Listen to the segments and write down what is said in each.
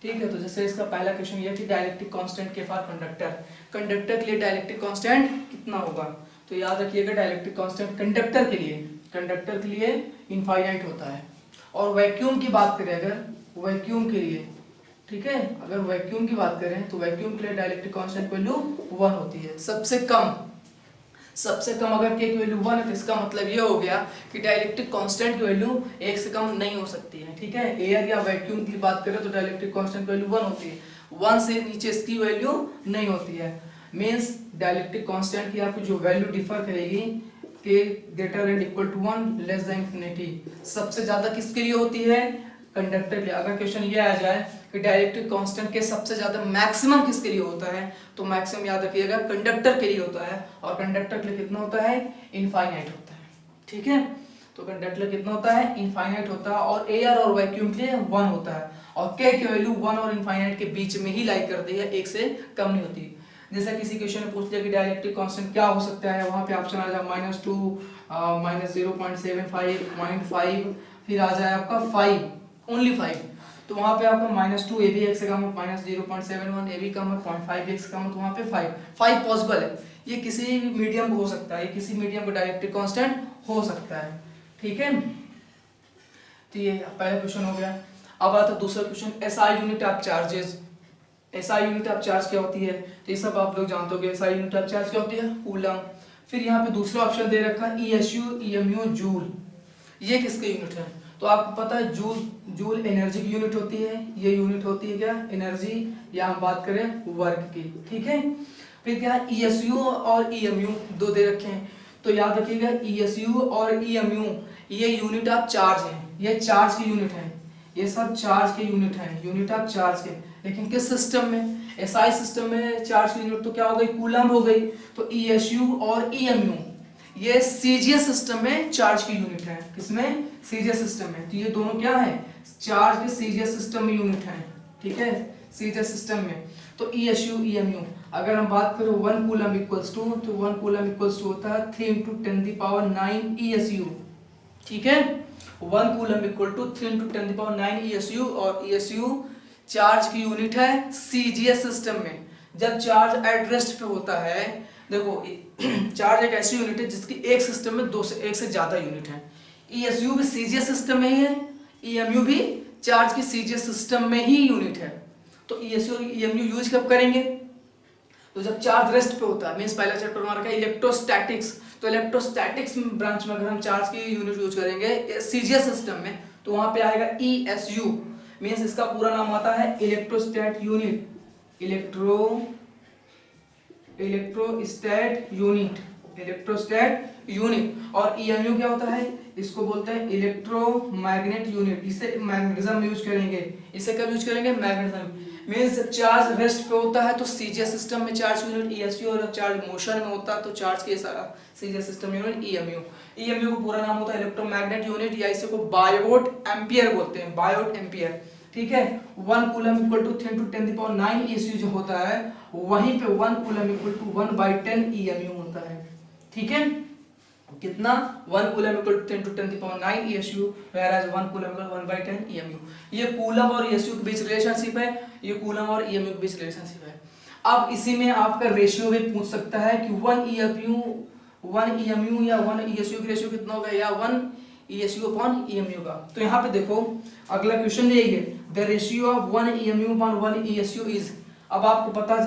ठीक है, तो जैसे इसका पहला क्वेश्चन ये कि डाइलेक्ट्रिक कांस्टेंट के फॉर कंडक्टर, कंडक्टर के लिए डाइलेक्ट्रिक कांस्टेंट कितना होगा। तो याद रखिएगा डाइलेक्ट्रिक कांस्टेंट कंडक्टर के लिए इनफाइनाइट होता है। और वैक्यूम की बात करें अगर वैक्यूम के लिए, ठीक है, अगर वैक्यूम की बात करें तो वैक्यूम के लिए डाइलेक्ट्रिक कांस्टेंट वैल्यू 1 होती है। सबसे कम अगर के की वैल्यू 1 है तो इसका मतलब ये हो गया कि डाइलेक्ट्रिक कांस्टेंट की वैल्यू 1 से कम नहीं हो सकती है। ठीक है, एयर या वैक्यूम की बात करें तो डाइलेक्ट्रिक कांस्टेंट की वैल्यू 1 होती है, 1 से नीचे इसकी वैल्यू नहीं होती है। मींस डाइलेक्ट्रिक कांस्टेंट की आपकी जो वैल्यू डिफर करेगी के greater than equal to 1 less than infinity, सबसे ज्यादा किसके लिए होती है, कंडक्टर के लिए। अगर क्वेश्चन ये आ जाए कि डाइलेक्ट्रिक कांस्टेंट के सबसे ज्यादा मैक्सिमम किसके लिए होता है, तो मैक्सिमम याद रखिएगा कंडक्टर के लिए होता है, और कंडक्टर के लिए कितना होता है, इनफाइनाइट होता है। ठीक है, तो कंडक्टर कितना होता है, इनफाइनाइट होता है, और एयर और वैक्यूम के लिए 1 होता है, और के की वैल्यू 1 और इनफाइनाइट के बीच में ही लाई करती है, 1 से कम नहीं होती। जैसा किसी क्वेश्चन में पूछ लिया कि डाइलेक्ट्रिक कांस्टेंट क्या हो सकता है, वहां पे ऑप्शन आ जाए -2 -0.75 0.5, फिर आ जाए आपका 5, ओनली 5, तो वहां पे आपका -2 ये भी 1 से कम है, -0.71 ये भी कम है, 0.5 1 से कम है, तो वहां पे 5 पॉसिबल है। ये किसी भी मीडियम हो सकता है, ये किसी मीडियम का डाइलेक्ट्रिक कांस्टेंट हो सकता है। ठीक है, तो ये पहला क्वेश्चन हो गया। अब आता है दूसरा question, SI unit of charges. SI unit of charge क्या होती है, तो ये सब आप लोग जानते होंगे। एसआई यूनिट ऑफ चार्ज क्या होती है, कूलम। फिर यहाँ पे दूसरा ऑप्शन दे रखा है ईएसयू ईएमयू जूल, ये किसके यूनिट है, तो आपको पता है जूल एनर्जी की यूनिट होती है, ये यूनिट होती है क्या, एनर्जी, या हम बात करें वर्क की। ठीक है, फिर क्या है ईएसयू और ईएमयू दो दे रखे हैं, तो याद रखिएगा ईएसयू और ईएमयू ये यूनिट ऑफ चार्ज है, ये चार्ज की यूनिट है, ये सब चार्ज के यूनिट है, यूनिट ऑफ चार्ज के। लेकिन किस सिस्टम में, एसआई सिस्टम में चार्ज की यूनिट तो क्या हो गई, कूलम हो गई। तो ईएसयू और ईएमयू ये सीजीएस सिस्टम में चार्ज की यूनिट है, किसमें, सीजीएस सिस्टम में। तो ये दोनों क्या है, चार्ज के सीजीएस सिस्टम में यूनिट है। ठीक है, सीजीएस सिस्टम में। तो ईएसयू ईएमयू अगर हम बात करें 1 कूलम इक्वल्स टू, तो 1 कूलम इक्वल्स टू होता है 3 × 10⁹ ईएसयू। ठीक है, 1 कूलम इक्वल टू 3 × 10⁹ ईएसयू, और ईएसयू चार्ज की यूनिट है सीजीएस सिस्टम में। जब चार्ज एट रेस्ट पे होता है, देखो चार्ज एक ऐसी यूनिट है जिसकी एक सिस्टम में एक से ज्यादा यूनिट है। ईएसयू भी सीजीएस सिस्टम में ही है, ईएमयू भी चार्ज की सीजीएस सिस्टम में ही यूनिट है। तो ईएसयू और ईएमयू यूज कब करेंगे, तो जब चार्ज रेस्ट पे होता है। मींस पहला चैप्टर हमारा क्या, इलेक्ट्रोस्टैटिक्स, तो इलेक्ट्रोस्टैटिक्स ब्रांच में अगर हम चार्ज की यूनिट यूज करेंगे सीजीएस सिस्टम में, तो वहां पे आएगा ईएसयू। मींस इसका पूरा नाम आता है इलेक्ट्रोस्टैट यूनिट, इलेक्ट्रोस्टैट यूनिट। और ईएमयू क्या होता है, इसको बोलते हैं इलेक्ट्रोमैग्नेट यूनिट। इसे मैग्नेटिज्म यूज करेंगे, इसे कब यूज करेंगे, मैग्नेटिज्म। मींस जब चार्ज रेस्ट पे होता है तो सीजीएस सिस्टम में चार्ज यूनिट ईएसयू, और जब चार्ज मोशन में होता है तो चार्ज के CGS system unit EMU. EMU का पूरा नाम होता है इलेक्ट्रोमैग्नेट यूनिट, या इसे को बायोट एम्पियर बोलते हैं, बायोट एम्पियर। ठीक है, 1 कूलम इक्वल टू 10 × 10⁹ ईएसयू जो होता है, वहीं पे 1 कूलम इक्वल टू 1/10 ईएमयू होता है। ठीक है, कितना, 1 coulomb equal to 10 × 10⁹ ESU, whereas 1 coulomb equal 1/10 EMU. ये कूलम और ईएसयू के बीच रिलेशनशिप है, ये कूलम और ईएमयू के बीच रिलेशनशिप है। अब इसी में आपका रेशियो भी पूछ सकता है कि 1 ईएमयू या 1 ईएसयू की रेशियो कितना होगा, या 1 ईएसयू अपॉन ईएमयू का। तो यहाँ पे देखो अगला क्वेश्चन यही है, the ratio of 1 EMU upon 1 ESU is. अब आपको पता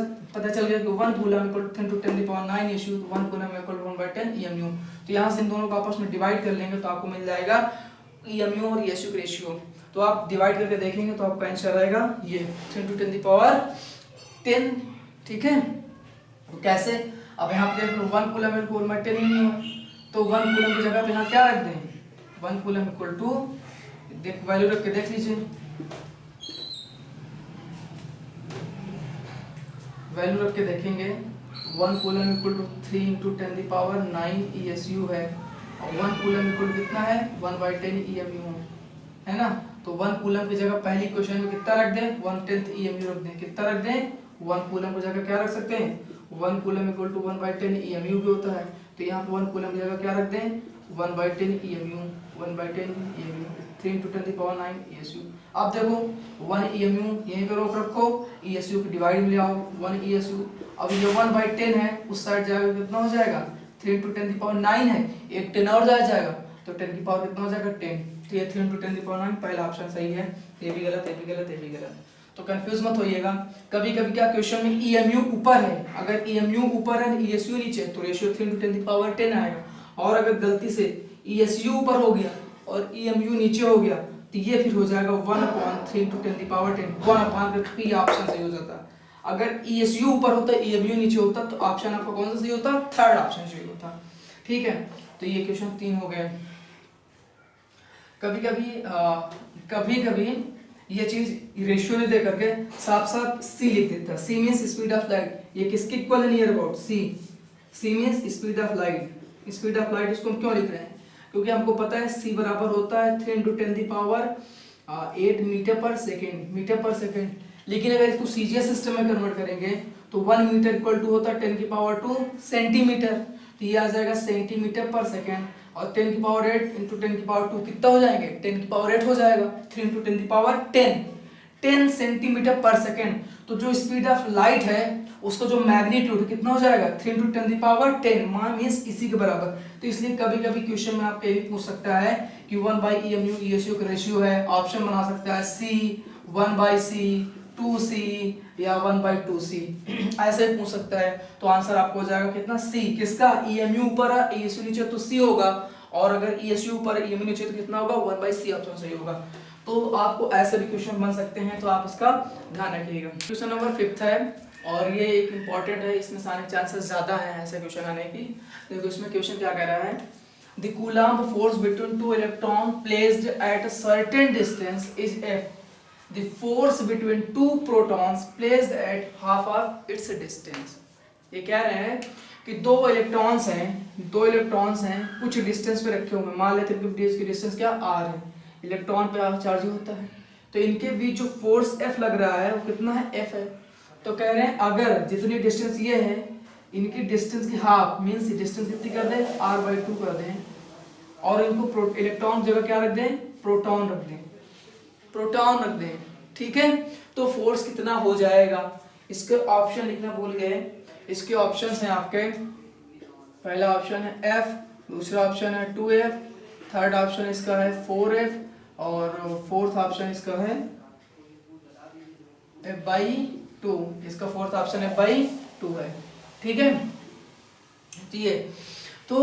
चल गया कि 1 coulomb equal to 10 × 10⁹ ESU, 1 coulomb equal to 1/10 EMU. तो यहाँ से इन दोनों को आपस में डिवाइड कर लेंगे तो आपको मिल जाएगा ईएमयू और ईएसयू का रेशियो। तो आप डिवाइड करके देखेंगे तो आपका आंसर आएगा ये 10 × 10⁻10। ठीक है, तो कैसे, अब यहाँ पे देख लो 1 कूलम इक्वल टू 1/10 ईएमयू, तो 1 कूलम की जगह पे यहाँ क्या रख दें, 1 कूलम इक्वल टू, वैल्यू रख के देख लीजिए, वैल्यू रख के देखेंगे 1 कूलम इक्वल टू 3 × 10⁹ ईएसयू है, और 1 कूलम इक्वल टू कितना है, 1/10 ईएमयू है ना। तो 1 कूलम की जगह पहली क्वेश्चन में कितना रख दें, 1/10 ईएमयू रख दें। कितना रख दें, 1 कूलम की जगह क्या रख सकते हैं, 1 कूलम इक्वल टू 1/10 ईएमयू भी होता है, तो यहाँ पे 1 कूलम की जगह क्या रख दें, 1/10 ईएमयू, 1/10 ईएमयू 3 × 10⁹ ESU। अब देखो 1 EMU यहीं पे रोक रखो, ESU की डिवाइड में ले आओ 1 ESU। अब ये 1/10 है, उस साइड जाएगा कितना हो जाएगा 3 × 10⁹ है, एक 10 और जाएगा तो 10 की पावर कितना हो जाएगा 10। तो ये 3 × 10⁹ पहला ऑप्शन सही है, ये भी गलत, ये भी गलत, ये भी गलत। तो कंफ्यूज मत होइएगा। कभी कभी क्या क्वेश्चन में EMU ऊपर है, अगर EMU ऊपर है ESU नीचे तो रेशियो 3 × 10⁻10 आएगा। और अगर गलती से ESU ऊपर हो गया और EMU नीचे हो गया तो ये फिर हो जाएगा 1/3 × 10⁻10, 1/3 ऑप्शन सही हो जाता। अगर ESU ऊपर होता EMU नीचे होता तो ऑप्शन आपका कौन सा सही होता, थर्ड ऑप्शन सही होता। ठीक है, तो ये क्वेश्चन 3 हो गए। कभी कभी ये चीज रेशियो नहीं दे करके साफ साफ सी लिख देता है। C means speed of light, ये किसके इक्वल है, near about C means speed of light. Speed of light इसको हम क्यों लिख रहे हैं, क्योंकि हमको पता है सी बराबर होता है 3 × 10⁸ मीटर पर सेकेंड। लेकिन अगर इसको सीजीएस सिस्टम में कन्वर्ट करेंगे तो 1 मीटर इक्वल टू होता है 10⁻2 सेंटीमीटर, तो ये आ जाएगा सेंटीमीटर पर सेकेंड। और 10⁸ इंटू 10⁻2 कितना हो जाएंगे 10⁸ हो जाएगा, 3 × 10⁻10 सेंटीमीटर पर सेकेंड। तो जो स्पीड ऑफ लाइट है उसका जो मैग्नीट्यूड कितना हो जाएगा 3 × 10⁻10 मींस इसी के बराबर। तो इसलिए कभी कभी क्वेश्चन में आपको ये भी पूछ सकता है कि 1/EMU ESU का रेशियो है, ऑप्शन बना सकता है C 1/C 2C या 1/2C ऐसे ही पूछ सकता है। तो आंसर आपको हो जाएगा कितना C, किसका EMU ऊपर है ESU नीचे तो C होगा, और अगर ESU ऊपर है EMU नीचे तो कितना होगा 1/C ऑप्शन सही होगा। तो आपको ऐसे भी क्वेश्चन बन सकते हैं, तो आप इसका ध्यान रखिएगा। क्वेश्चन नंबर 5 है और ये एक इम्पॉर्टेंट है, इसमें आने चांसेस ज्यादा हैं ऐसे क्वेश्चन आने की। देखो इसमें क्वेश्चन क्या कह रहा है, the coulomb force between two electron placed at a certain distance is F। The force between two protons placed at half of its distance। ये कह रहे हैं कि दो इलेक्ट्रॉन्स हैं कुछ डिस्टेंस पे रखे हुए, मान लेते हैं कि इसकी डिस्टेंस क्या r है, इलेक्ट्रॉन पे चार्ज होता है, तो इनके बीच जो फोर्स F लग रहा है वो कितना है F है। तो कह रहे हैं अगर जितनी डिस्टेंस ये है इनकी डिस्टेंस की हाफ मींस डिस्टेंस कितनी कर दें r/2 कर दें, और इनको इलेक्ट्रॉन जगह क्या रख दें प्रोटॉन रख दें, ठीक है। तो फोर्स कितना हो जाएगा, इसके ऑप्शन लिखना भूल गए। इसके ऑप्शंस हैं आपके, पहला ऑप्शन है F, दूसरा ऑप्शन है 2F, थर्ड ऑप्शन इसका है 4F और फोर्थ ऑप्शन इसका है F/2, इसका फोर्थ ऑप्शन F/2 है, ठीक है। तो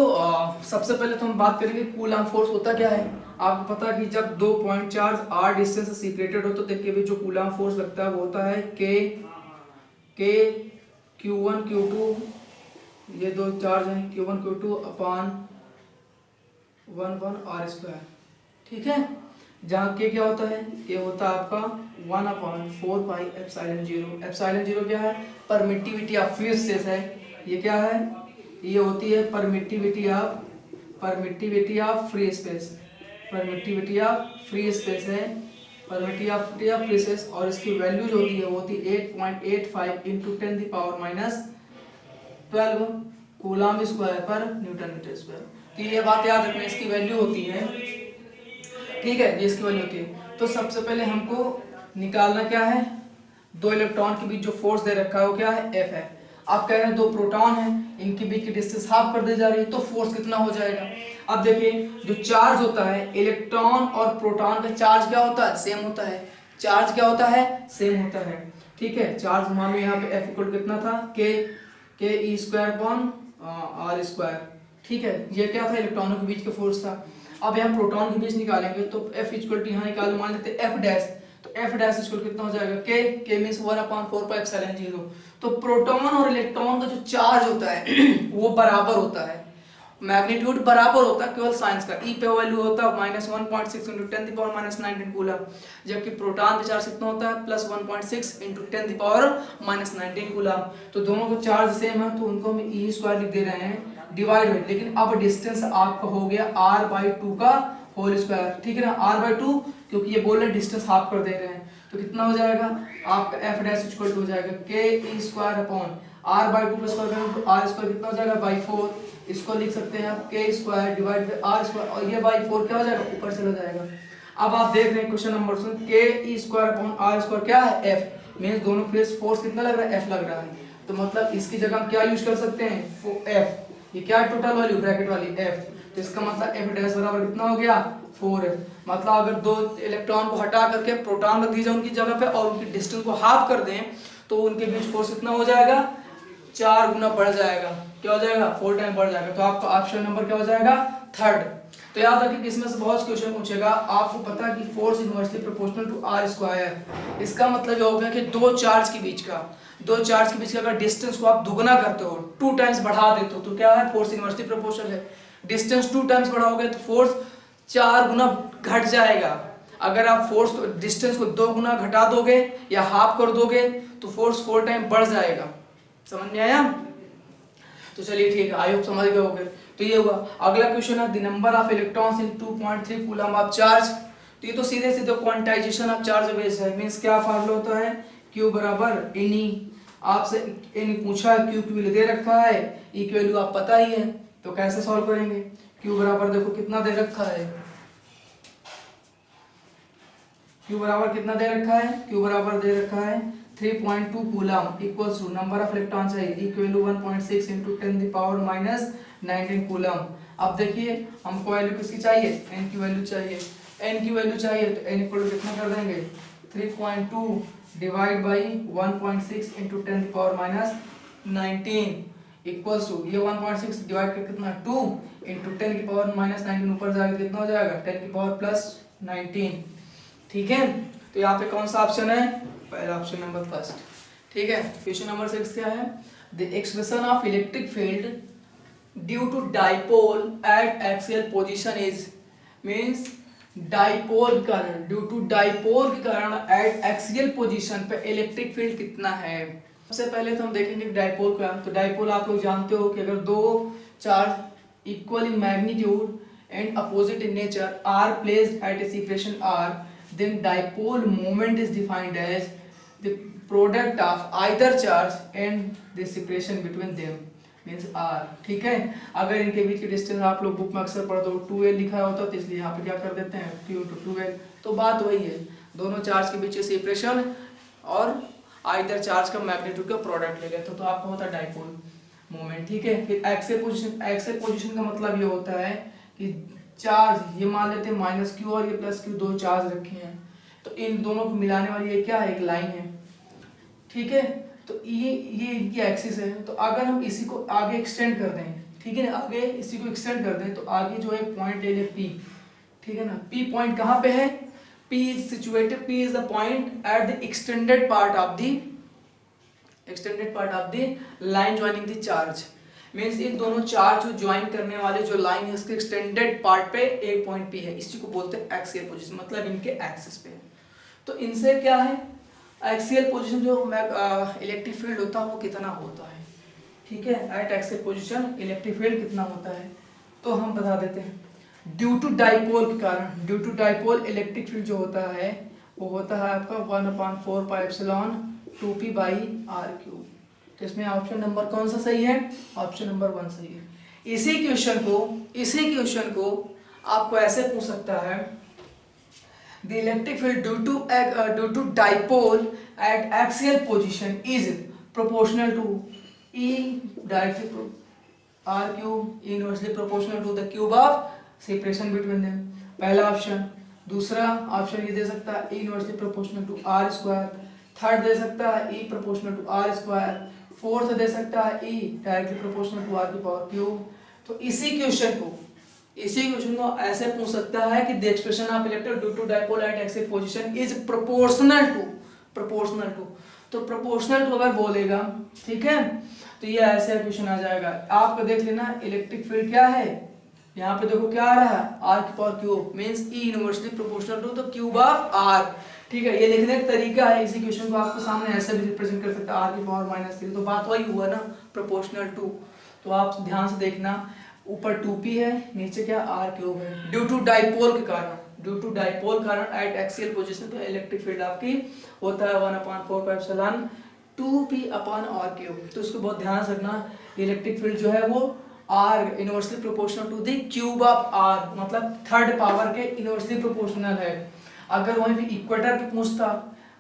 सबसे पहले तो हम बात करेंगे कूलम्ब फोर्स होता क्या है। आपको पता है कि जब दो पॉइंट चार्ज r डिस्टेंस से सेपरेटेड हो तो इनके बीच जो कूलम्ब फोर्स लगता है वो होता है k Q1 Q2, ये दो चार्ज हैं Q1 Q2 अपॉन 1 r², ठीक है। जहाँ k क्या होता है, k होता है आपका 1/4πε0। एप्सिलॉन 0 क्या है, परमिटिविटी ऑफ फ्री स्पेस है। ये क्या है, ये होती है परमिटिविटी ऑफ फ्री स्पेस, है परमिटिविटी ऑफ फ्री स्पेस, और इसकी वैल्यू जो होती है वो होती है 8.85 इंटू 10⁻12 कूलम्ब स्क्वायर पर न्यूटन मीटर स्क्वायर। तो ये बात याद रखना, इसकी वैल्यू होती है, ठीक है, ये इसकी वैल्यू होती है। तो सबसे पहले हमको निकालना क्या है, दो इलेक्ट्रॉन के बीच जो फोर्स दे रखा है वो क्या है F है। आप कह रहे हैं दो प्रोटॉन हैं, इनके बीच की डिस्टेंस हाफ कर दी जा रही है, तो फोर्स कितना हो जाएगा। अब देखिए जो चार्ज होता है इलेक्ट्रॉन और प्रोटॉन का चार्ज क्या होता है, सेम होता है। चार्ज क्या होता है, सेम होता है, ठीक है। चार्ज मान लो यहाँ पे F इक्वल कितना था k e² r², ठीक है। ये क्या था, इलेक्ट्रॉनों के बीच का फोर्स था। अब यहाँ प्रोटॉन के बीच निकालेंगे तो F इक्वल यहाँ निकाल, मान लेते F डैश, तो F डैश इक्वल कितना हो जाएगा k मींस 1/4πε0। तो प्रोटॉन और इलेक्ट्रॉन का जो चार्ज होता है वो बराबर होता है, मैग्नीट्यूड बराबर होता है, केवल साइंस का। E पे वैल्यू होता है -1.6 इंटू 10⁻19 कूलम, जबकि प्रोटॉन का चार्ज कितना होता है +1.6 इंटू 10⁻19 कूलम। तो दोनों का चार्ज सेम है तो उनको हम e² लिख दे रहे हैं डिवाइड में। लेकिन अब डिस्टेंस आपका हो गया r/2 का होल स्क्वायर, ठीक है ना, r/2, क्योंकि ये बोल रहे हैं डिस्टेंस हाफ कर दे रहे हैं। तो कितना हो जाएगा आपका F डैश इक्वल टू हो जाएगा k e² अपॉन r/2 का स्क्वायर करें तो r² कितना हो जाएगा 4। इसको लिख सकते हैं आप k² डिवाइड बाय r², और ये 4 क्या हो जाएगा ऊपर चला जाएगा। अब आप देख रहे हैं क्वेश्चन नंबर सुन, के E square upon are square क्या है, एफ, मीन्स दोनों फेस फोर्स कितना लग रहा है, एफ लग रहा है। तो मतलब इसकी जगह हम क्या यूज कर सकते हैं, एफ, ये क्या है टोटल वैल्यू ब्रैकेट वाली एफ, तो इसका मतलब एफ डैश बराबर कितना हो गया 4f। मतलब अगर दो इलेक्ट्रॉन को हटा करके प्रोटॉन रख दीजिए उनकी जगह पे और उनकी डिस्टेंस को हाफ कर दें तो उनके बीच फोर्स कितना हो जाएगा, 4 गुना बढ़ जाएगा, क्या हो जाएगा 4 टाइम बढ़ जाएगा। तो आपका ऑप्शन नंबर क्या हो जाएगा, थर्ड। तो याद रखिए किसमें से बहुत क्वेश्चन पूछेगा, आपको पता है कि force inversely proportional to R square, इसका मतलब ये हो गया कि दो चार्ज के बीच का अगर डिस्टेंस को आप दुगना करते हो 2 टाइम्स बढ़ा देते हो तो क्या है, फोर्स इनवर्सली प्रोपोर्शनल है। डिस्टेंस 2 टाइम्स बढ़ाओगे तो फोर्स 4 गुना घट जाएगा। अगर आप फोर्स डिस्टेंस को 2 गुना घटा दोगे या हाफ कर दोगे तो फोर्स 4 टाइम बढ़ जाएगा। समझ में आया? तो चलिए ठीक है, आई होप समझ गए होगे। तो ये हुआ। अगला क्वेश्चन है the number of electrons in 2.3 coulomb of charge. तो ये तो सीधे सीधे क्वांटाइजेशन ऑफ चार्ज बेस है, मींस क्या फार्मूला होता है, Q बराबर इनी, आपसे इन पूछा है Q की वैल्यू दे रखा है, E की वैल्यू आप पता ही है, तो कैसे सॉल्व करेंगे। Q बराबर देखो कितना दे रखा है, Q बराबर कितना दे रखा है, Q बराबर दे रखा है 3.2 coulomb equals to number of electron चाहिए, E की value 1.6 into 10 the power minus 19 coulomb. अब देखिए हमको वैल्यू किसकी चाहिए, n की वैल्यू चाहिए, n की वैल्यू चाहिए तो n इक्वल टू कितना कर देंगे 3.2 divide by 1.6 into 10 the power minus 19 equals to ये 1.6 डिवाइड कर कितना 2 into 10 की पावर माइनस 19 ऊपर जाएगा कितना हो जाएगा 10 की पावर प्लस 19। ठीक है, तो यहाँ पे कौन सा ऑप्शन है, पहला ऑप्शन नंबर फर्स्ट। ठीक है, क्वेश्चन नंबर 6 क्या है, the expression of electric field due to dipole at axial position is, means dipole के कारण, ड्यू टू डाइपोल के कारण एट एक्सियल पोजीशन पे इलेक्ट्रिक फील्ड कितना है। सबसे पहले तो हम देखेंगे डाइपोल क्या, तो डाइपोल आप लोग जानते हो कि अगर दो charge equal in magnitude and opposite in nature are placed at a separation R, then dipole moment is defined as the product of either charge and the separation between them means r। ठीक है, अगर इनके बीच की distance आप लोग book में अक्सर पढ़ते हो 2l लिखा होता है तो इसलिए यहाँ पे क्या कर देते हैं q to 2l। तो बात वही है, दोनों चार्ज के बीच की सेपरेशन और आइदर चार्ज का मैग्नीट्यूड का प्रोडक्ट ले लेते हो तो आपका होता है डाइपोल मोमेंट। ठीक है, फिर एक्सियल पोजीशन का मतलब ये होता है कि चार्ज ये मान लेते हैं माइनस क्यू और ये प्लस क्यू दो चार्ज रखे हैं तो इन दोनों को मिलाने वाली ये क्या है, एक लाइन है। ठीक है, तो ये इनकी एक्सिस है, तो अगर हम इसी को आगे एक्सटेंड कर दें, ठीक है ना, आगे इसी को एक्सटेंड कर दें तो आगे जो है पॉइंट ले ले P। ठीक है ना, P पॉइंट कहाँ पे है, P is situated, P is the point at the extended part of the line joining the charge, means इन दोनों चार्ज को ज्वाइन करने वाले जो लाइन है उसके एक्सटेंडेड पार्ट पे एक पॉइंट P है, इसी को बोलते हैं एक्सियल पोजीशन, मतलब इनके एक्सिस पे है। तो इनसे क्या है, एक्सियल पोजीशन जो इलेक्ट्रिक फील्ड होता है वो कितना होता है। ठीक है, eight axial position electric field कितना होता है तो हम बता देते हैं। ड्यू टू डाइपोल के कारण, due to dipole electric field जो होता है वो होता है आपका 1/4 pi epsilon 2p by r³। तो इसमें ऑप्शन नंबर कौन सा सही है, ऑप्शन नंबर 1 सही है। इसी क्वेश्चन को आपको ऐसे पूछ सकता है, the electric field due to dipole at axial position is proportional to E directly r³ inversely proportional to the cube of separation between them, पहला ऑप्शन। दूसरा ऑप्शन ये दे सकता है E inversely proportional to r², third दे सकता है E proportional to r², fourth दे सकता है E directly proportional to r³। तो इसी क्वेश्चन को ऐसे पूछ सकता है कि the expression of electric due to dipole at axial position is proportional to, तो प्रोपोर्शनल टू अगर बोलेगा, ठीक है, तो ये ऐसे क्वेश्चन आ जाएगा। आपको देख लेना इलेक्ट्रिक फील्ड क्या है, यहाँ पे देखो क्या आ रहा है r³ means E inversely proportional to the cube of r। ठीक है, ये लिखने का तरीका है, इसी क्वेश्चन को आपको सामने ऐसे भी रिप्रेजेंट कर सकता है r⁻³ तो बात वही हुआ ना, प्रोपोर्शनल टू। तो आप ध्यान से देखना, ऊपर 2p है, नीचे क्या r³ है। ड्यू टू डाइपोल कारण एट एक्सियल पोजीशन पे इलेक्ट्रिक फील्ड आपकी होता है 1/4 pi epsilon 2p upon r³। तो इसको बहुत ध्यान से रखना, इलेक्ट्रिक फील्ड जो है वो R inversely proportional to the cube of R, मतलब थर्ड पावर के इनवर्सली प्रोपोर्शनल है। अगर वहीं पे इक्वेटर पे पूछता,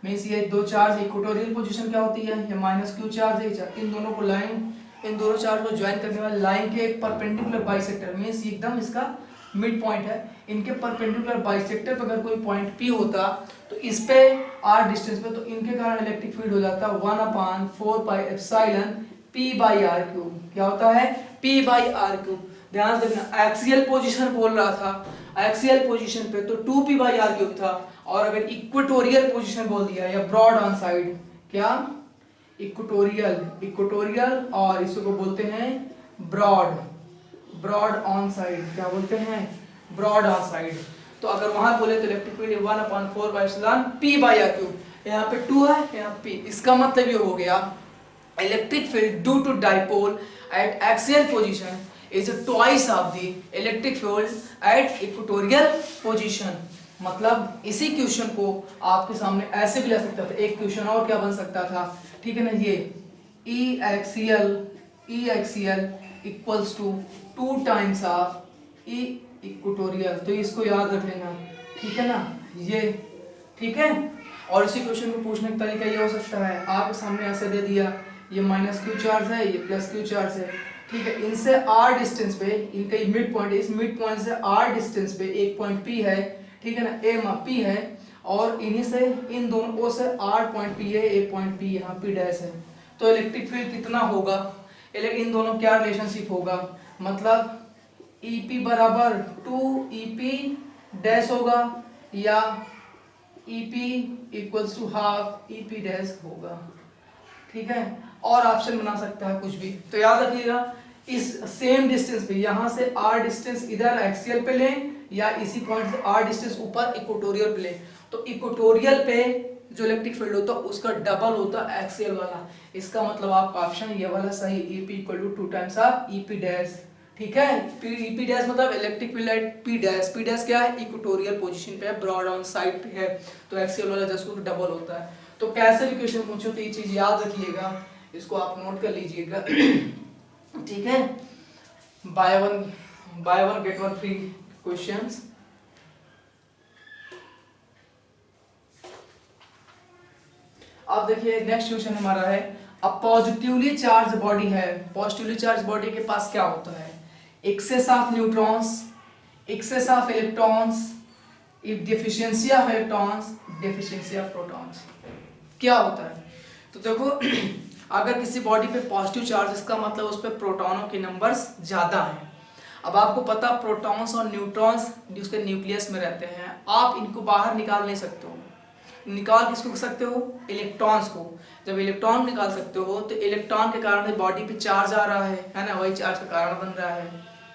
मीन्स ये दो चार्ज इक्वेटोरियल पोजीशन क्या होती है, ये माइनस क्यू चार्ज है, इन दोनों को लाइन, इन दोनों चार्ज को ज्वाइन करने वाले लाइन के एक परपेंडिकुलर बाइसेक्टर, मीन्स एकदम इसका मिड पॉइंट है, इनके परपेंडिकुलर बाइसेक्टर पर अगर कोई पॉइंट पी होता तो इस पे आर डिस्टेंस पे, तो इनके कारण इलेक्ट्रिक फील्ड हो जाता 1/4 pi epsilon P by R cube. क्या होता है, पी बाई आर क्यूब। ध्यान से देखना, एक्सियल पोजीशन बोल रहा था, एक्सियल पोजीशन पे तो 2p बाई आर क्यूब था, और अगर इक्वेटोरियल पोजीशन बोल दिया या ब्रॉड ऑन साइड, क्या इक्वेटोरियल, इक्वेटोरियल और इसको बोलते हैं ब्रॉड, ब्रॉड ऑन साइड, क्या बोलते हैं, ब्रॉड ऑन साइड। तो अगर वहां बोले तो electric field 1/4 by epsilon P by R cube, यहाँ पे 2 है, यहाँ p, इसका मतलब ये हो गया electric field due to dipole at axial position is twice of the electric field at equatorial position. मतलब इसी क्वेश्चन को आपके सामने ऐसे भी ले सकता था, एक क्वेश्चन और क्या बन सकता था, ठीक है ना, ये E axial equals to 2 times of E equatorial, तो इसको याद रख लेना, ठीक है ना, ये ठीक है। और इसी क्वेश्चन को पूछने का तरीका ये हो सकता है, आपके सामने ऐसे दे दिया, ये माइनस क्यू चार्ज है, ये प्लस क्यू चार्ज है, ठीक है, इनसे आर डिस्टेंस पे, इनका ये मिड पॉइंट है, इस मिड पॉइंट से आर डिस्टेंस पे एक पॉइंट पी है, ठीक है ना, ए पी है, और इन्हीं से इन दोनों ओ से आर पॉइंट पी है, ए पॉइंट पी यहाँ पी डैश है, तो इलेक्ट्रिक फील्ड कितना होगा, इन दोनों क्या रिलेशनशिप होगा, मतलब EP बराबर 2EP डैश होगा या EP equals to half EP dash होगा, ठीक है। और ऑप्शन बना सकता है कुछ भी, तो याद रखिएगा इस सेम डिस्टेंस पे, यहाँ से r डिस्टेंस इधर एक्सियल पे लें या इसी पॉइंट से r डिस्टेंस ऊपर इक्वेटोरियल पे लें, तो इक्वेटोरियल पे जो इलेक्ट्रिक फील्ड होता है उसका डबल होता है एक्सियल वाला, इसका मतलब आपका ऑप्शन ये वाला सही, EP equal to 2 times of EP dash, ठीक है। EP डैश मतलब electric field at P dash, P dash क्या है, इक्वेटोरियल पोजीशन पे है, ब्रॉड ऑन साइड पे है, तो एक्सियल वाला जस्ट उसका डबल होता है। तो कैसे भी क्वेश्चन पूछो तो ये चीज याद रखिएगा, इसको आप नोट कर लीजिएगा, ठीक है। Buy one get one free questions. अब देखिए नेक्स्ट क्वेश्चन हमारा है, अ पॉजिटिवली चार्ज बॉडी है, पॉजिटिवली चार्ज बॉडी के पास क्या होता है, excess of neutrons, excess of electrons, if deficiency of electrons, deficiency of protons, क्या होता है। तो देखो अगर किसी बॉडी पे पॉजिटिव चार्ज, इसका मतलब उस पर प्रोटॉनों के नंबर्स ज़्यादा हैं। अब आपको पता प्रोटॉन्स और न्यूट्रॉन्स उसके न्यूक्लियस में रहते हैं, आप इनको बाहर निकाल नहीं सकते हो। निकाल किसको सकते हो, इलेक्ट्रॉन्स को। जब इलेक्ट्रॉन निकाल सकते हो तो इलेक्ट्रॉन के कारण बॉडी पे चार्ज आ रहा है ना, वही चार्ज का कारण बन रहा है,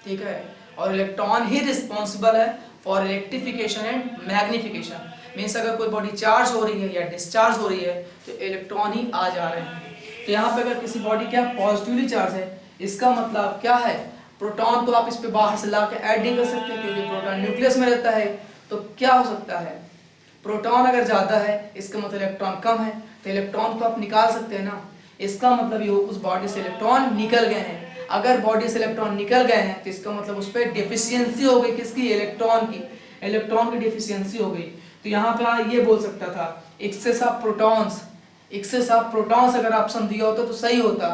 ठीक है। और इलेक्ट्रॉन ही रिस्पॉन्सिबल है for electrification and magnification, means अगर कोई बॉडी चार्ज हो रही है या डिस्चार्ज हो रही है तो इलेक्ट्रॉन ही आ जा रहे हैं। तो यहाँ पे अगर किसी बॉडी क्या पॉजिटिवली चार्ज है, इसका मतलब क्या है, प्रोटॉन तो आप इस पे बाहर से ला के ऐड नहीं कर सकते क्योंकि प्रोटॉन न्यूक्लियस में रहता है। तो क्या हो सकता है, प्रोटॉन अगर ज्यादा है इसका मतलब इलेक्ट्रॉन कम है, तो इलेक्ट्रॉन तो आप निकाल सकते हैं ना, इसका मतलब ये उस बॉडी से इलेक्ट्रॉन निकल गए हैं। अगर बॉडी से इलेक्ट्रॉन निकल गए हैं तो इसका मतलब उस पर डेफिशिएंसी हो गई, किसकी, इलेक्ट्रॉन की, इलेक्ट्रॉन की डेफिशिएंसी हो गई। तो यहाँ पे ये बोल सकता था excess of protons, excess of protons अगर ऑप्शन दिया होता तो सही होता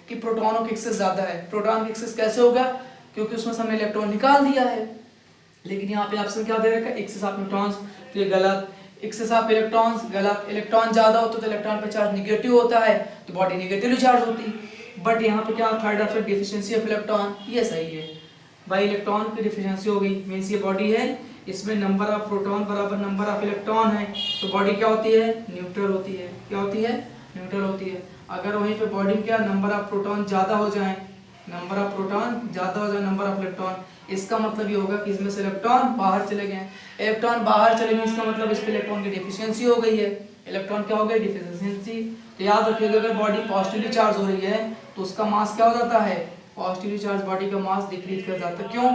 कि प्रोटॉनों की एक्सेस ज्यादा है। प्रोटॉन की एक्सेस कैसे होगा, क्योंकि उसमें से हमने इलेक्ट्रॉन निकाल दिया है, लेकिन यहाँ पे ऑप्शन क्या दे रखा है, एक्सेस ऑफ न्यूट्रॉन्स, तो ये गलत। एक्सेस ऑफ इलेक्ट्रॉन्स गलत, इलेक्ट्रॉन ज्यादा होता तो इलेक्ट्रॉन पे चार्ज निगेटिव होता है तो बॉडी निगेटिवली चार्ज होती। बट यहाँ पे क्या third option deficiency of electron, ये सही है भाई, इलेक्ट्रॉन की डेफिशिएंसी हो गई, मींस ये बॉडी है इसमें नंबर ऑफ प्रोटॉन बराबर नंबर ऑफ इलेक्ट्रॉन है, तो बॉडी क्या होती है, न्यूट्रल होती है। क्या होती है, न्यूट्रल होती है। अगर वहीं पे बॉडी में क्या नंबर ऑफ प्रोटॉन ज्यादा हो जाए, नंबर ऑफ प्रोटॉन ज्यादा हो जाए नंबर ऑफ इलेक्ट्रॉन, इसका मतलब ये होगा कि इसमें से इलेक्ट्रॉन बाहर चले गए। इलेक्ट्रॉन बाहर चले गए इसका मतलब इस पे इलेक्ट्रॉन की डेफिशिएंसी हो गई है। इलेक्ट्रॉन क्या हो गई, डेफिशिएंसी। तो याद रखिएगा अगर बॉडी पॉजिटिवली चार्ज हो रही है तो उसका मास क्या हो जाता है, पॉजिटिवली चार्ज बॉडी का मास डिक्रीज कर जाता है। क्यों,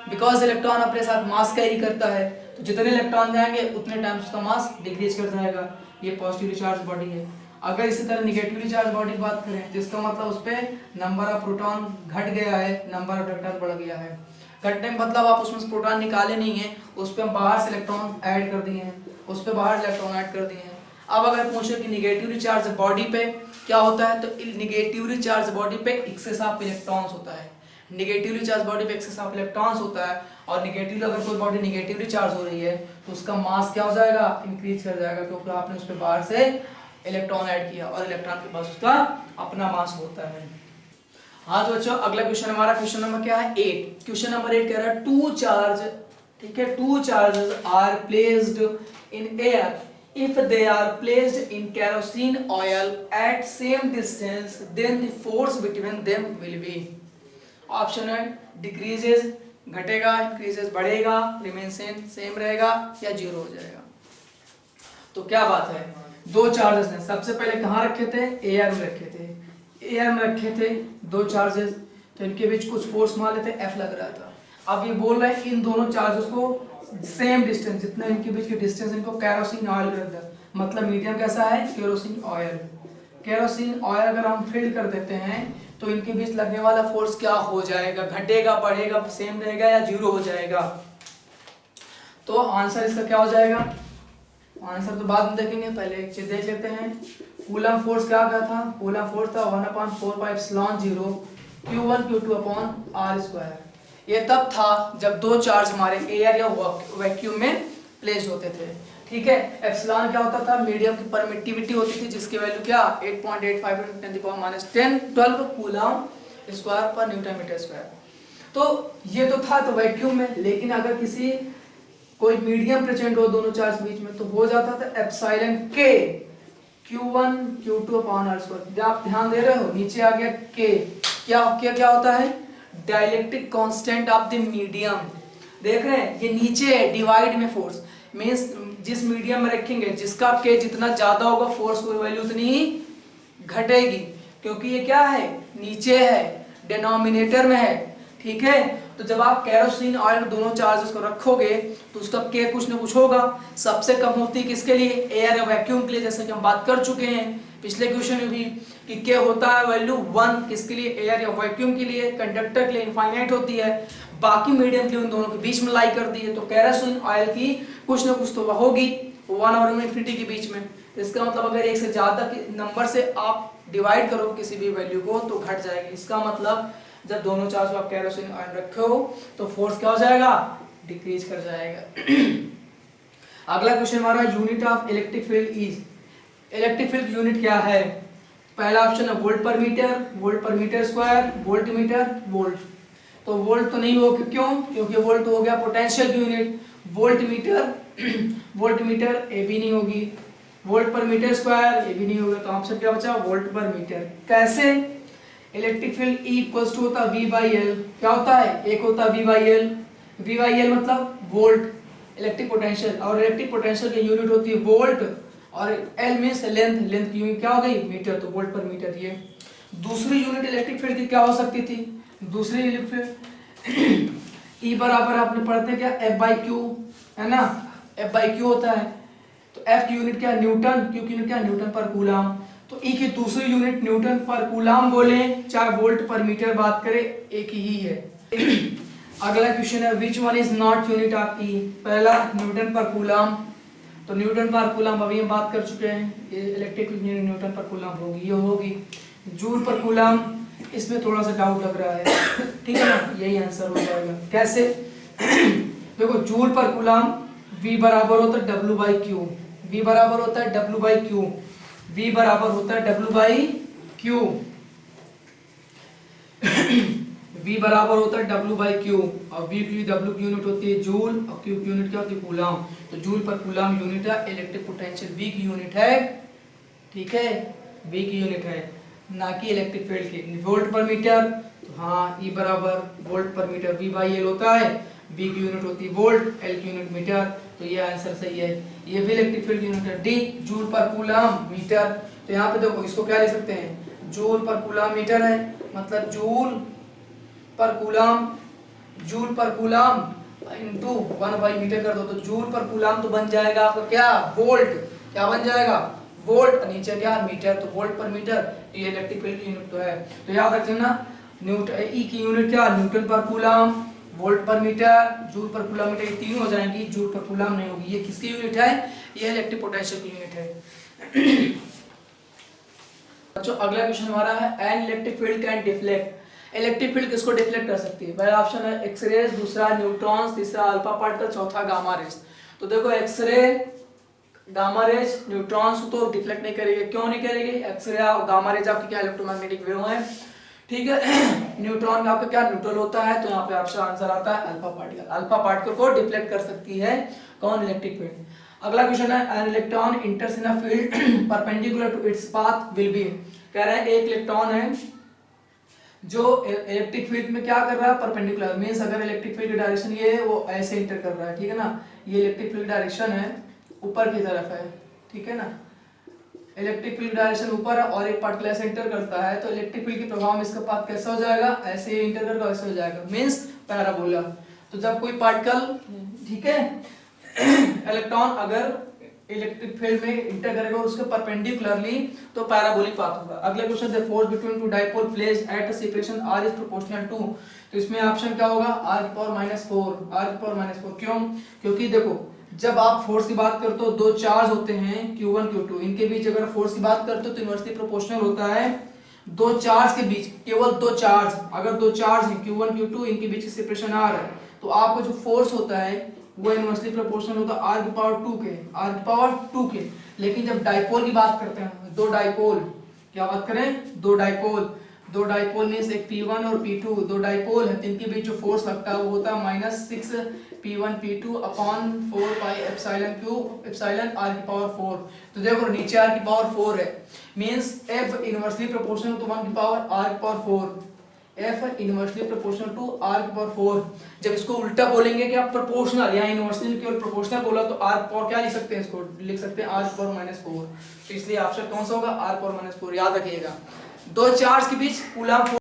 बिकॉज इलेक्ट्रॉन अपने साथ मास कैरी करता है, तो जितने इलेक्ट्रॉन जाएंगे उतने टाइम उसका मास डिक्रीज कर जाएगा। ये पॉजिटिवली चार्ज बॉडी है। अगर इसी तरह निगेटिवली चार्ज बॉडी की बात करें, जिसका मतलब उस पर नंबर ऑफ प्रोटॉन घट गया है, नंबर ऑफ इलेक्ट्रॉन बढ़ गया है। घटने का मतलब आप उसमें से प्रोटॉन निकाले नहीं है, उस पर हम बाहर से इलेक्ट्रॉन ऐड कर दिए हैं, उस पर बाहर इलेक्ट्रॉन ऐड कर दिए हैं। अब अगर पूछे कि निगेटिवली चार्ज बॉडी पे क्या होता है, तो निगेटिवली चार्ज बॉडी पे एक्सेस ऑफ इलेक्ट्रॉन्स होता है। निगेटिवली चार्ज बॉडी पे एक्सेस ऑफ इलेक्ट्रॉन्स होता है, और निगेटिवली अगर कोई बॉडी निगेटिवली चार्ज हो रही है तो उसका मास क्या हो जाएगा, इंक्रीज कर जाएगा, क्योंकि आपने उस पर बाहर से इलेक्ट्रॉन ऐड किया और इलेक्ट्रॉन के पास उसका अपना मास होता है। हाँ तो बच्चों अगला क्वेश्चन हमारा क्वेश्चन नंबर क्या है 8। क्वेश्चन नंबर 8 कह रहा है टू चार्ज, ठीक है, two charges are placed in air if they are placed in kerosene oil at same distance then the force between them will be। Option है decreases घटेगा, increases बढ़ेगा, रिमेन सेम रहेगा या जीरो हो जाएगा। तो क्या बात है, दो चार्जेस ने सबसे पहले कहाँ रखे थे, एयर में रखे थे, एयर में रखे थे दो चार्जेस, तो इनके बीच कुछ फोर्स मान लेते एफ लग रहा था। अब ये बोल रहे हैं इन दोनों चार्जेस को सेम डिस्टेंस, जितना इनके बीच की डिस्टेंस, इनको केरोसिन ऑयल रख दे, मतलब मीडियम कैसा है, केरोसिन ऑयल। केरोसिन ऑयल अगर हम फिल कर देते हैं तो इनके बीच लगने वाला फोर्स क्या हो जाएगा, घटेगा, बढ़ेगा, सेम रहेगा या जीरो हो जाएगा। तो आंसर इसका क्या हो जाएगा, आंसर तो बाद में देखेंगे, पहले एक चीज देख लेते हैं। कूलम फोर्स क्या क्या था, कूलम फोर्स था 1/4πε0 Q1 Q2/r²। ये तब था जब दो चार्ज हमारे एयर या वैक्यूम में प्लेस्ड होते थे, ठीक है। एप्सिलॉन क्या होता था, मीडियम की परमिटिविटी होती थी, जिसकी वैल्यू क्या 8.85 × 10⁻⁻12 कूलम स्क्वायर पर न्यूटन मीटर स्क्वायर। तो ये तो था तो वैक्यूम में, लेकिन अगर किसी कोई मीडियम प्रेजेंट हो दोनों चार्ज बीच में तो हो जाता था एप्सिलॉन के Q1 Q2/r²। आप ध्यान दे रहे हो, नीचे आ गया के, क्या होता है, dielectric constant of the medium. देख रहे हैं ये नीचे है, डिवाइड में फोर्स मींस जिस मीडियम में रखेंगे जिसका के जितना ज्यादा होगा फोर्स की वैल्यू उतनी ही घटेगी, क्योंकि ये क्या है, नीचे है, डिनोमिनेटर में है, ठीक है। तो जब आप केरोसिन ऑयल दोनों चार्जेस को रखोगे तो उसका के कुछ ना कुछ होगा। सबसे कम होती है किसके लिए, एयर या वैक्यूम के लिए, जैसे कि हम बात कर चुके हैं पिछले क्वेश्चन में भी कि के होता है वैल्यू 1 किसके लिए, एयर या वैक्यूम के लिए। कंडक्टर के लिए इनफाइनाइट होती है, बाकी मीडियम के लिए उन दोनों के बीच में लाई कर दी है। तो केरोसिन ऑयल की कुछ ना कुछ तो होगी 1 और इन्फिनिटी के बीच में। तो इसका मतलब अगर एक से ज्यादा नंबर से आप डिवाइड करो किसी भी वैल्यू को तो घट जाएगी। इसका मतलब जब दोनों चार्ज को आप केरोसिन ऑयल रखे हो तो फोर्स क्या हो जाएगा, डिक्रीज कर जाएगा। अगला क्वेश्चन हमारा unit of electric field is, electric field unit क्या है। पहला ऑप्शन है volt per meter, volt per meter square, volt meter, volt. तो वोल्ट तो नहीं होगा, क्यों, क्योंकि वोल्ट हो गया potential unit. Volt meter volt meter ए भी नहीं होगी, वोल्ट पर मीटर स्क्वायर ये भी नहीं होगा, तो ऑप्शन क्या बचा, वोल्ट पर मीटर। कैसे, electric field E equals to होता है V/L। क्या होता है, एक होता है V/L, V/L मतलब वोल्ट, इलेक्ट्रिक पोटेंशियल, और इलेक्ट्रिक पोटेंशियल की यूनिट होती है वोल्ट, और L मींस लेंथ, लेंथ की यूनिट क्या हो गई, मीटर, तो वोल्ट पर मीटर। ये दूसरी यूनिट इलेक्ट्रिक फील्ड की क्या हो सकती थी, दूसरी इलेक्ट्रिक फील्ड E बराबर आपने पढ़ते क्या, F/Q है ना, F/Q होता है। तो F की यूनिट क्या, न्यूटन, Q की यूनिट क्या, न्यूटन पर कूलम। तो E की दूसरी यूनिट न्यूटन पर कूलम बोले चाहे वोल्ट पर मीटर बात करें एक ही है। अगला क्वेश्चन है which one is not unit of E। पहला न्यूटन पर कूलम, तो न्यूटन पर कूलम अभी हम बात कर चुके हैं, ये इलेक्ट्रिक यूनिट न्यूटन पर कूलम होगी, ये होगी। जूल पर कूलम, इसमें थोड़ा सा डाउट लग रहा है, ठीक है ना, यही आंसर हो जाएगा। कैसे, देखो जूल पर कूलम V बराबर होता है W/Q, V बराबर होता है W/Q, V बराबर होता है W/Q, V बराबर होता है W/Q, और V की W की यूनिट होती है जूल, और Q की यूनिट क्या होती है, कूलम। तो जूल पर कूलम यूनिट है इलेक्ट्रिक पोटेंशियल, V की यूनिट है, ठीक है, V की यूनिट है, ना कि इलेक्ट्रिक फील्ड की। वोल्ट पर मीटर, तो हाँ E बराबर वोल्ट पर मीटर V/L होता है, V की यूनिट होती है वोल्ट, L की यूनिट मीटर, तो ये आंसर सही है। ये भी इलेक्ट्रिक फील्ड की यूनिट है, D joule per coulomb metre. तो यहाँ पे देखो इसको क्या ले सकते हैं, जूल पर कूलम मीटर है, मतलब joule per coulomb, joule per coulomb into 1/मीटर कर दो, तो जूल पर कूलम तो बन जाएगा आपका क्या, वोल्ट, क्या बन जाएगा, वोल्ट, नीचे क्या मीटर, तो वोल्ट पर मीटर ये इलेक्ट्रिक फील्ड की यूनिट तो है। तो याद रख लेना न्यूटन, ई की यूनिट क्या, न्यूटन पर coulomb, volt per metre, joule per coulomb, ये तीनों हो जाएंगी, जूल पर कूलम नहीं होगी। ये किसकी यूनिट है, ये इलेक्ट्रिक पोटेंशियल की यूनिट है। बच्चों अगला क्वेश्चन हमारा है an electric field can deflect. Electric field किसको डिफ्लेक्ट कर सकती है? पहला ऑप्शन है एक्सरेज, दूसरा न्यूट्रॉन्स, तीसरा अल्फा पार्टिकल, चौथा गामा रेज। तो देखो एक्सरे, गामा रेज, न्यूट्रॉन्स तो डिफ्लेक्ट नहीं करेंगे। क्यों नहीं करेंगे? एक्सरे और गामा रेज आपके क्या इलेक्ट्रोमैग्नेटिक वेव है, ठीक है। न्यूट्रॉन का आपका क्या न्यूट्रल होता है, तो यहाँ पे आपका आंसर आता है अल्फा पार्टिकल। अल्फा पार्टिकल को डिफ्लेक्ट कर सकती है कौन, इलेक्ट्रिक फील्ड। अगला क्वेश्चन है an electron enters in a field perpendicular to its path will be. कह रहे हैं एक इलेक्ट्रॉन है जो इलेक्ट्रिक फील्ड में क्या कर रहा है, परपेंडिकुलर, मींस अगर इलेक्ट्रिक फील्ड की डायरेक्शन ये है, वो ऐसे इंटर कर रहा है, ठीक है ना। ये इलेक्ट्रिक फील्ड डायरेक्शन है, ऊपर की तरफ है, ठीक है ना। इलेक्ट्रिक फील्ड डायरेक्शन ऊपर है और एक पार्टिकल ऐसे इंटर करता है, तो इलेक्ट्रिक फील्ड के प्रभाव में इसका पाथ कैसा हो जाएगा, ऐसे इंटर करके ऐसे हो जाएगा, मींस पैराबोला। तो जब कोई पार्टिकल, ठीक है, इलेक्ट्रॉन अगर इलेक्ट्रिक फील्ड में इंटर करेगा और उसके परपेंडिकुलरली, तो पैराबोलिक पाथ होगा। अगला क्वेश्चन है force between two dipole placed at a separation r is proportional to. तो इसमें ऑप्शन क्या होगा, r की पावर -4, r की पावर -4। क्यों? क्योंकि देखो जब आप फोर्स की बात करते हो, दो चार्ज होते हैं Q1 Q2, इनके बीच अगर फोर्स की बात करते हो तो इनवर्सली प्रोपोर्शनल होता है दो चार्ज के बीच, केवल दो चार्ज, अगर दो चार्ज हैं Q1 Q2, इनके बीच की सेपरेशन r है, तो आपका जो फोर्स होता है वो इनवर्सली प्रोपोर्शनल होता है r की पावर 2 के, r की पावर 2 के। लेकिन जब डाइपोल की बात करते हैं, दो डाइपोल, क्या बात करें, दो डाइपोल, दो डाइपोल मींस एक P1 और P2, दो डाइपोल है, इनके बीच जो फोर्स लगता है वो होता है -6 P1 P2 upon 4 pi epsilon Q epsilon r की पावर 4। तो देखो नीचे r की पावर 4 है, means f inversely proportional to 1 की पावर r की power 4, f inversely proportional to r की पावर 4। जब इसको उल्टा बोलेंगे कि आप प्रोपोर्शनल या इनवर्सली केवल प्रोपोर्शनल बोला, तो r पावर क्या लिख सकते हैं, इसको लिख सकते हैं r की पावर -4। तो इसलिए ऑप्शन कौन सा होगा, r पावर -4। याद रखिएगा दो चार्ज के बीच कूलम